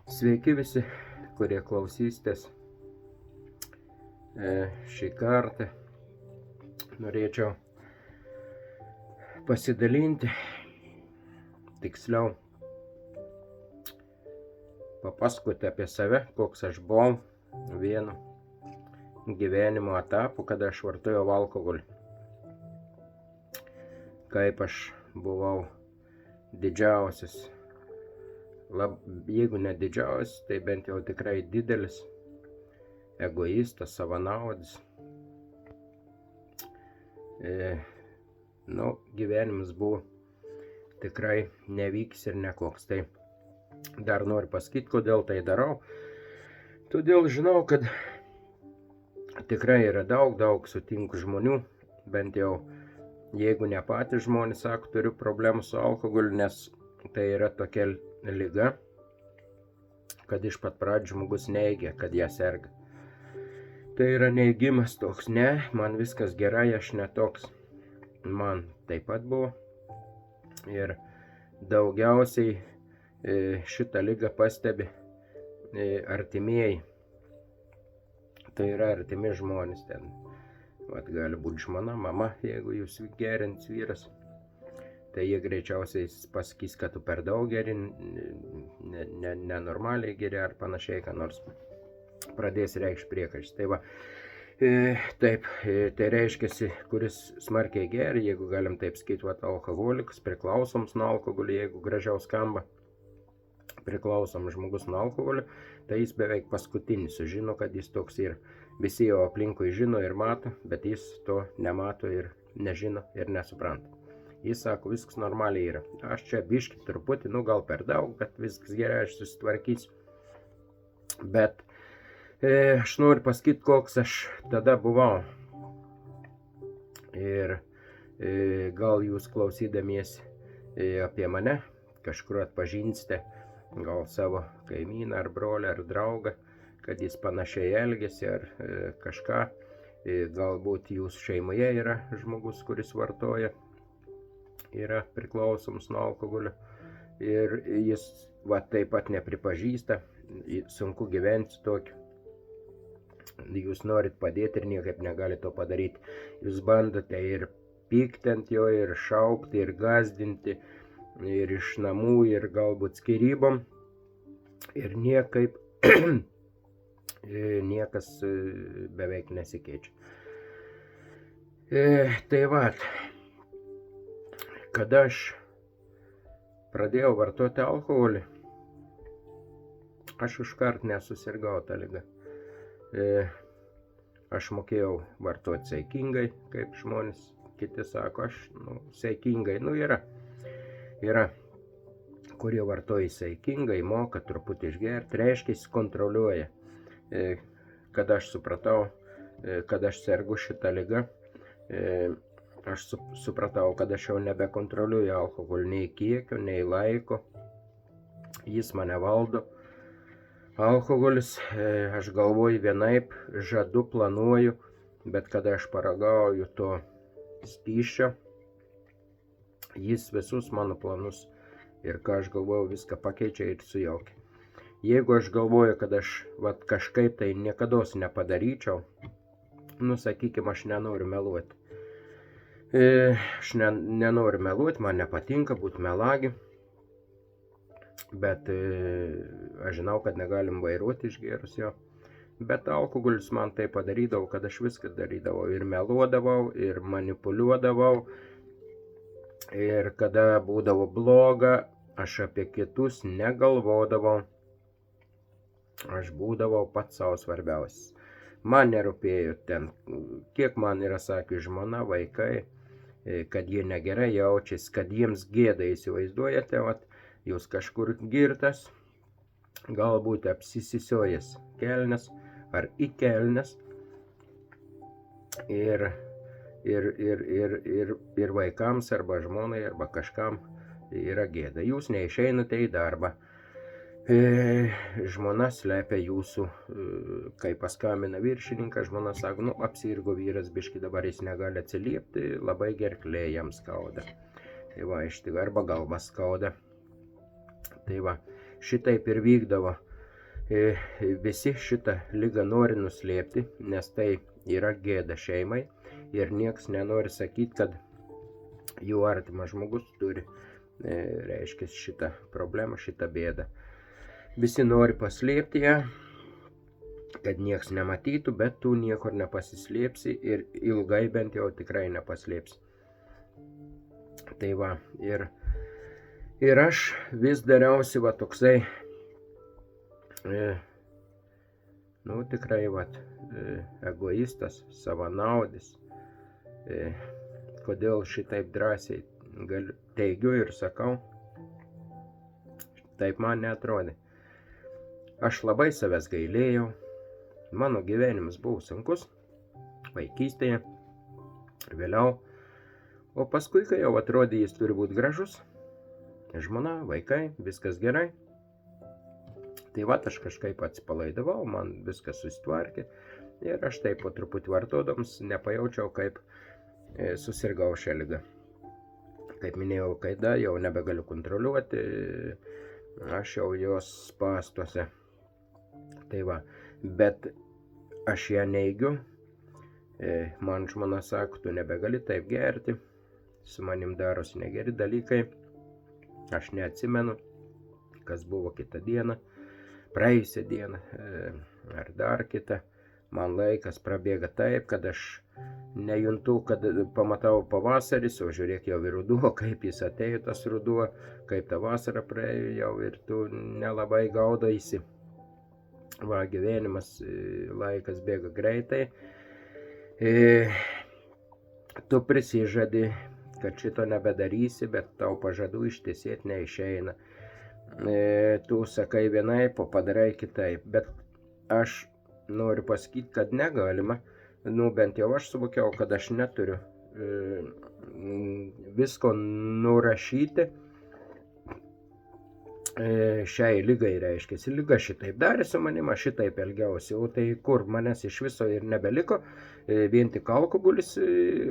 Sveiki visi, kurie klausysitės. Šį kartą norėčiau pasidalinti, tiksliau papasakoti apie save, koks aš buvau vienu gyvenimo etapu, kada aš vartojau alkoholį. Kaip aš buvau didžiausias, jeigu ne didžiausias, tai bent jau tikrai didelis egoistas, savanaudis. Gyvenimas buvo tikrai nevyks ir nekoks. Tai dar noriu pasakyti, kodėl tai darau. Todėl žinau, kad tikrai yra daug sutinku žmonių, bent jau jeigu ne patys žmonės sako, turiu problemų su alkoholiu, nes tai yra tokia liga, kad iš pat pradžių žmogus neigia, kad ją serga. Tai yra neigimas toks, ne, man viskas gerai, aš netoks. Man taip pat buvo. Ir daugiausiai šitą ligą pastebi artimieji. Tai yra artimi žmonės ten. Gali būti žmona, mama, jeigu jūs geriantis vyras. Tai jie greičiausiai pasakys, kad tu per daug geri, nenormaliai geri ar panašiai, ką nors pradės reikšti priekaištą. Tai va, taip, tai reiškiasi, kuris smarkiai geri, jeigu galim taip sakyti, alkoholikas, priklausoms nuo alkoholio, jeigu gražiau skamba, priklausomas žmogus nuo alkoholio, tai jis beveik paskutinis sužino, kad jis toks yra. Visi jo aplinkui žino ir mato, bet jis to nemato ir nežino ir nesupranta. Jis sako, viskas normaliai yra. Aš čia biškį truputį, gal per daug, bet viskas gerai, aš susitvarkysiu. Bet aš noriu pasakyti, koks aš tada buvau. Ir gal jūs klausydamiesi apie mane kažkur atpažinsite, gal savo kaimyną ar brolį ar draugą, kad jis panašiai elgiasi ar kažką. Galbūt jūsų šeimoje yra žmogus, kuris vartoja, yra priklausomas nuo alkoholio ir jis taip pat nepripažįsta, sunku gyventi su tokiu. Jūs norit padėti ir niekaip negalite to padaryti. Jūs bandote ir pykti ant jo, ir šaukti, ir gąsdinti, ir iš namų, ir galbūt skyrybom. Ir niekaip niekas beveik nesikeičia. Tai va, kada aš pradėjau vartoti alkoholį, aš iškart nesusirgau tą ligą. Aš mokėjau vartoti saikingai, kaip žmonės kiti sako, aš saikingai, yra, kurie vartoja saikingai, moka truputį išgerti, reiškia, jis kontroliuoja. Kada aš supratau, kad aš sergu šitą ligą, aš supratau, kad aš jau nebekontroliuoju alkoholį nei kiekio, nei laiko. Jis mane valdo. Alkoholis, aš galvoju vienaip, žadu, planuoju, bet kada aš paragauju to skysčio, jis visus mano planus ir ką aš galvoju viską pakeičia ir sujaukia. Jeigu aš galvoju, kad aš kažkaip tai niekados nepadaryčiau, sakykime, aš nenoriu meluoti. Aš nenoriu meluoti, man nepatinka būti melagi, bet aš žinau, kad negalim vairuoti išgėrus jo. Bet alkoholis man tai padarydavo, kad aš viską darydavau ir meluodavau, ir manipuliuodavau. Ir kada būdavo bloga, aš apie kitus negalvodavau. Aš būdavau pats savo svarbiausias. Man nerūpėjo ten, kiek man yra sakius žmona, vaikai, kad jie negerai jaučiasi, kad jiems gėda, įsivaizduojate, jūs kažkur girtas, galbūt apsisisiojęs kelnes ar į kelnes ir vaikams arba žmonai arba kažkam yra gėda. Jūs neišeinate į darbą. Žmona slepia jūsų, kai paskambina viršininkas, žmona sako, apsirgo vyras biški, dabar jis negali atsiliepti, labai gerklė jam skauda. Tai va, arba galva skauda. Tai va, šitaip ir vykdavo Visi šitą ligą nori nuslėpti, nes tai yra gėda šeimai ir nieks nenori sakyti, kad jų artimas žmogus turi, reiškia, šitą problemą, šitą bėdą. Visi nori paslėpti ją, kad nieks nematytų, bet tu niekur nepasislėpsi ir ilgai bent jau tikrai nepaslėpsi. Tai va, ir aš vis dariausi va toksai, tikrai va, egoistas, savanaudis. Kodėl šitaip drąsiai teigiu ir sakau, taip man neatrodė. Aš labai savęs gailėjau, mano gyvenimas buvo sunkus, vaikystėje, vėliau, o paskui, kai jau atrodė, jis turi būti gražus, žmona, vaikai, viskas gerai, tai va, aš kažkaip atsipalaidavau, man viskas susitvarkė ir aš taip po truputį vartodams nepajaučiau, kaip susirgau šią ligą. Kaip minėjau, kada jau nebegaliu kontroliuoti, aš jau jos spąstuose. Tai va, bet aš ją neigiu, man žmona sako, tu nebegali taip gerti, su manim darosi negeri dalykai, aš neatsimenu, kas buvo kitą dieną, praėjusią dieną ar dar kitą, man laikas prabėga taip, kad aš nejuntu, kad pamatau pavasaris, o žiūrėk jau ir ruduo, kaip jis atėjo tas ruduo, kaip ta vasara praėjo jau ir tu nelabai gaudaisi. Va, gyvenimas, laikas bėga greitai. Tu prisižadi, kad šito nebedarysi, bet tau pažadų ištesėti neišeina. Tu sakai vienaip, o padarai kitaip, bet aš noriu pasakyti, kad negalima. Bent jau aš suvokiau, kad aš neturiu visko nurašyti šiai lygai, reiškiasi. Lyga šitaip darė su manim, aš šitaip elgiausi, o tai kur manęs iš viso ir nebeliko, vien tik alkoholis,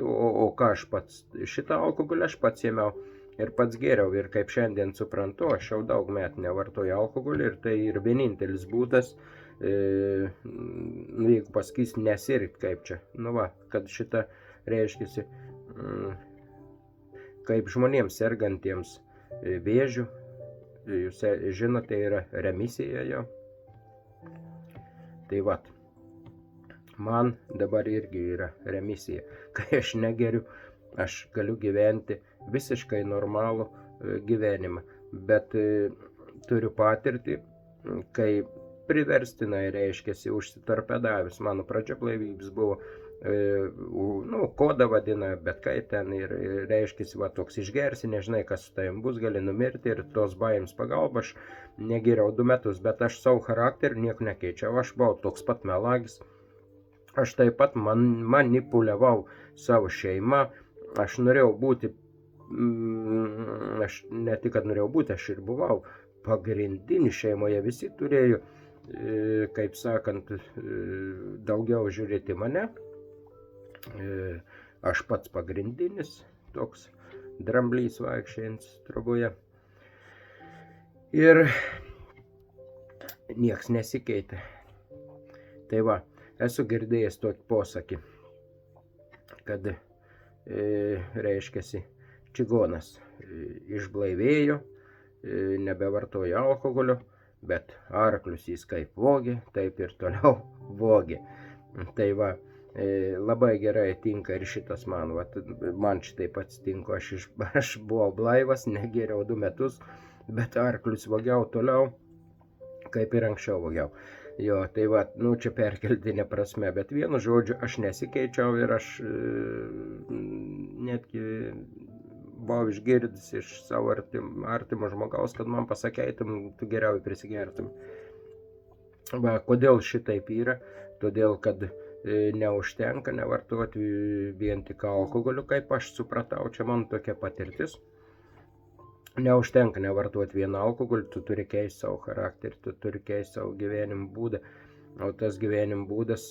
o ką aš pats, šitą alkoholį aš pats ėmiau ir pats geriau, ir kaip šiandien suprantu, aš jau daug metų nevartoju alkoholį ir tai ir vienintelis būdas, jeigu pasakys nesirgt kaip čia, kad šitą reiškiasi, kaip žmonėms sergantiems vėžiu, jūs žinote, yra remisija jo. Tai vat, man dabar irgi yra remisija. Kai aš negeriu, aš galiu gyventi visiškai normalų gyvenimą, bet turiu patirtį, kai priverstinai reiškiasi užsitorpedavęs. Mano pradžia blaivybės buvo, kodą vadina, bet kaip ten ir reiškiasi, va, toks išgersi, nežinai, kas su tavim bus, gali numirti ir tos baimės pagalba aš negeriau 2 metus, bet aš savo charakterį nieko nekeičiau, aš buvau toks pat melagis, aš taip pat manipuliavau savo šeimą, aš norėjau būti, aš ne tik, kad norėjau būti, aš ir buvau pagrindinį šeimoje, visi turėjo, kaip sakant, daugiau žiūrėti mane. Aš pats pagrindinis, toks dramblys vaikščiojant troboje. Ir nieks nesikeitė. Tai va, esu girdėjęs tokį posakį, kad reiškiasi čigonas išblaivėjo, nebevartoja alkoholio, bet arklius jis kaip vogė, taip ir toliau vogė. Tai va, labai gerai tinka ir šitas man šitaip atsitinko, aš buvau blaivas, negeriau 2 metus, bet arklius vogiau toliau, kaip ir anksčiau vogiau. Jo, tai va, čia perkeltinė prasme, bet vienu žodžiu aš nesikeičiau ir aš netgi buvau išgirdęs iš savo artimo žmogaus, kad man pasakeitum, tu geriau prisigertum. Va, kodėl šitaip yra? Todėl, kad neužtenka nevartoti vien tik alkoholių, kaip aš supratau, čia man tokia patirtis. Neužtenka nevartoti vieną alkoholį, tu turi keisti savo charakterį, tu turi keisti savo gyvenimo būdą. O tas gyvenimo būdas,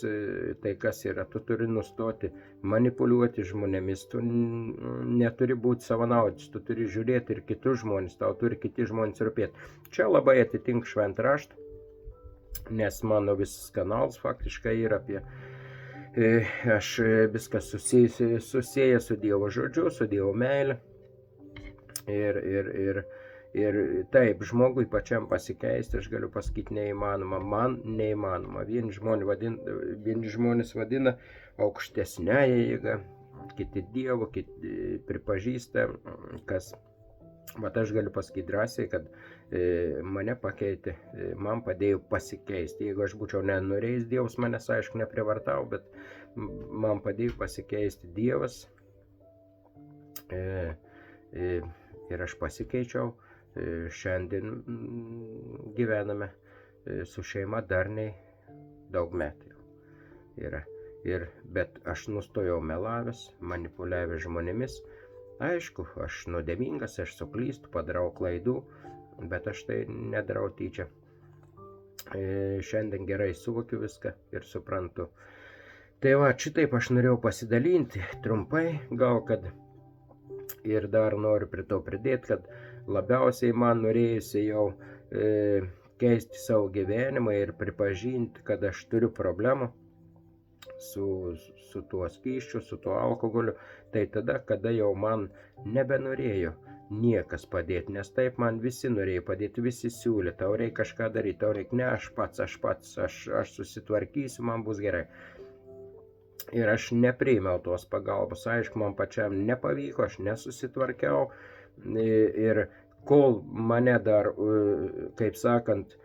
tai kas yra, tu turi nustoti manipuliuoti žmonėmis, tu neturi būti savanaudis, tu turi žiūrėti ir kitus žmonės, tau turi kiti žmonės rūpėti. Čia labai atitinka šventą raštą, nes mano visas kanalas faktiškai yra apie, aš viskas susiję su Dievo žodžiu, su Dievo meile. Ir taip, žmogui pačiam pasikeisti, aš galiu pasakyti, neįmanoma, man neįmanoma. Vieni žmonės vadina aukštesnėje jėga, kiti Dievo, kiti pripažįsta, kas. Bet aš galiu pasakyti drąsiai, kad mane pakeitė, man padėjo pasikeisti. Jeigu aš būčiau nenorėjęs, Dievas manęs, aišku, neprivartavo, bet man padėjo pasikeisti Dievas. Ir aš pasikeičiau. Šiandien gyvename su šeima darniai daug metų yra. Bet aš nustojau melavęs, manipuliavęs žmonėmis. Aišku, aš nuodėmingas, aš suklystu, padarau klaidų, bet aš tai nedarau tyčia. Šiandien gerai suvokiu viską ir suprantu. Tai va, šitaip aš norėjau pasidalinti trumpai, gal kad ir dar noriu prie to pridėti, kad labiausiai man norėjusi jau keisti savo gyvenimą ir pripažinti, kad aš turiu problemų su tuo skysčiu, su tuo alkoholiu, tai tada, kada jau man nebenorėjo niekas padėti, nes taip man visi norėjo padėti, visi siūlė, tau reikia kažką daryti, tau reikia, ne, aš pats, aš susitvarkysiu, man bus gerai. Ir aš nepriėmiau tos pagalbos, aišku, man pačiam nepavyko, aš nesusitvarkiau ir kol mane dar, kaip sakant,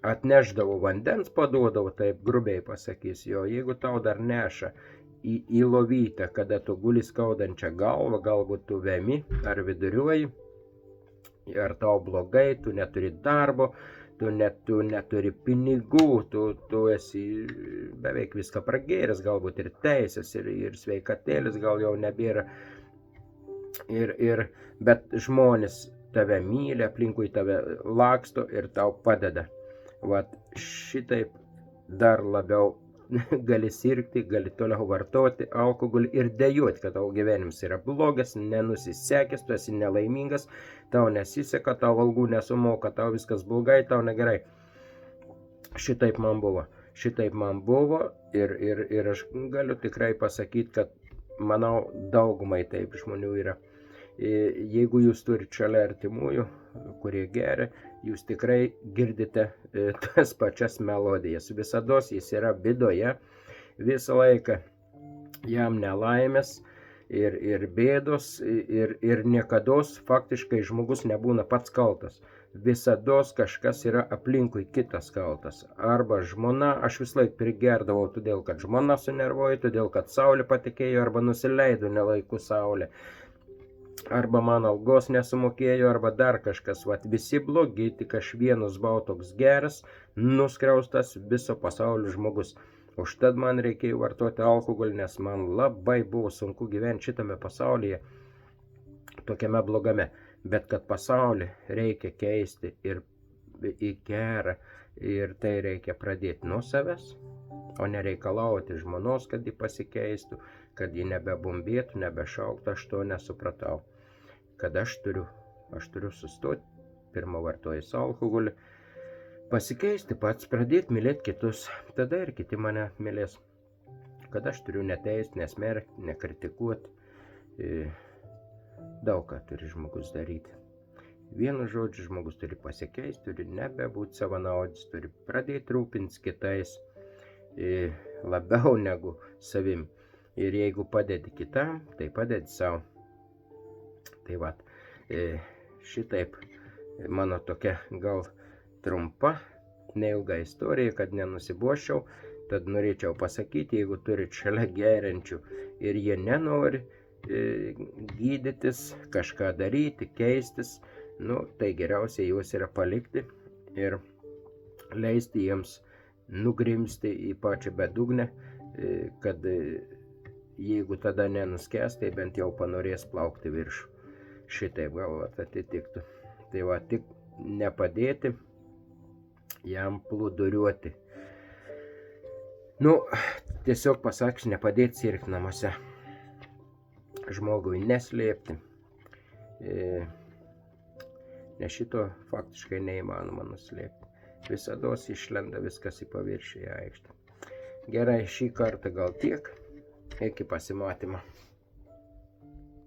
atnešdavo vandens, paduodavo, taip grubiai pasakys, jo, jeigu tau dar neša į lovytę, kada tu guli skaudančią galvą, galbūt tu vemi ar viduriuoji, ar tau blogai, tu neturi darbo, tu neturi pinigų, tu esi beveik viską pragėręs, galbūt ir teisės, ir sveikatėlis gal jau nebėra, bet žmonės tave myli, aplinkui tave laksto ir tau padeda. Vat šitaip dar labiau gali sirgti, gali toliau vartoti alkoholį ir dejuoti, kad tavo gyvenimas yra blogas, nenusisekęs, tu esi nelaimingas, tau nesiseka, tau algų nesumoka, tau viskas blogai, tau negerai. Šitaip man buvo ir aš galiu tikrai pasakyti, kad manau daugumai taip žmonių yra. Jeigu jūs turite šalia artimųjų, kurie geria, jūs tikrai girdite tas pačias melodijas. Visados jis yra bidoje, visą laiką jam nelaimės ir bėdos ir niekados faktiškai žmogus nebūna pats kaltas. Visados kažkas yra aplinkui kitas kaltas. Arba žmona, aš vis laik prigerdavau todėl, kad žmona sunervojo, todėl, kad saulė patekėjo arba nusileido nelaiku saulė. Arba man algos nesumokėjo, arba dar kažkas. Vat visi blogi, tik aš vienas buvau toks geras, nuskriaustas viso pasaulio žmogus. Užtat man reikėjo vartoti alkoholį, nes man labai buvo sunku gyventi šitame pasaulyje, tokiame blogame. Bet kad pasaulį reikia keisti ir į gerą, ir tai reikia pradėti nuo savęs, o nereikalauti žmonos, kad ji pasikeistų, kad ji nebebumbėtų, nebešauktų, aš to nesupratau. Kad aš turiu sustoti, pirmą vartojus alkoholį, pasikeisti pats, pradėti mylėti kitus, tada ir kiti mane mylės. Kad aš turiu neteisti, nesmerkti, nekritikuoti, daug ką turi žmogus daryti. Vienu žodžiu, žmogus turi pasikeisti, turi nebebūti savanaudis, turi pradėti rūpintis kitais labiau negu savim. Ir jeigu padedi kitam, tai padedi savo. Tai va, šitaip mano tokia gal trumpa, neilga istorija, kad nenusiboščiau, tad norėčiau pasakyti, jeigu turit šalia geriančių ir jie nenori gydytis, kažką daryti, keistis, tai geriausia juos yra palikti ir leisti jiems nugrimsti į pačią bedugnę, kad jeigu tada nenuskęs, tai bent jau panorės plaukti viršų. Šitaip galvat atitiktų. Tai va, tik nepadėti jam plūduriuoti. Tiesiog pasakysiu, nepadėti sirgti namuose. Žmogui neslėpti. Nes šito faktiškai neįmanoma nuslėpti. visados išlenda viskas į paviršių į aikštę. Gerai, šį kartą gal tiek. Iki pasimatymo.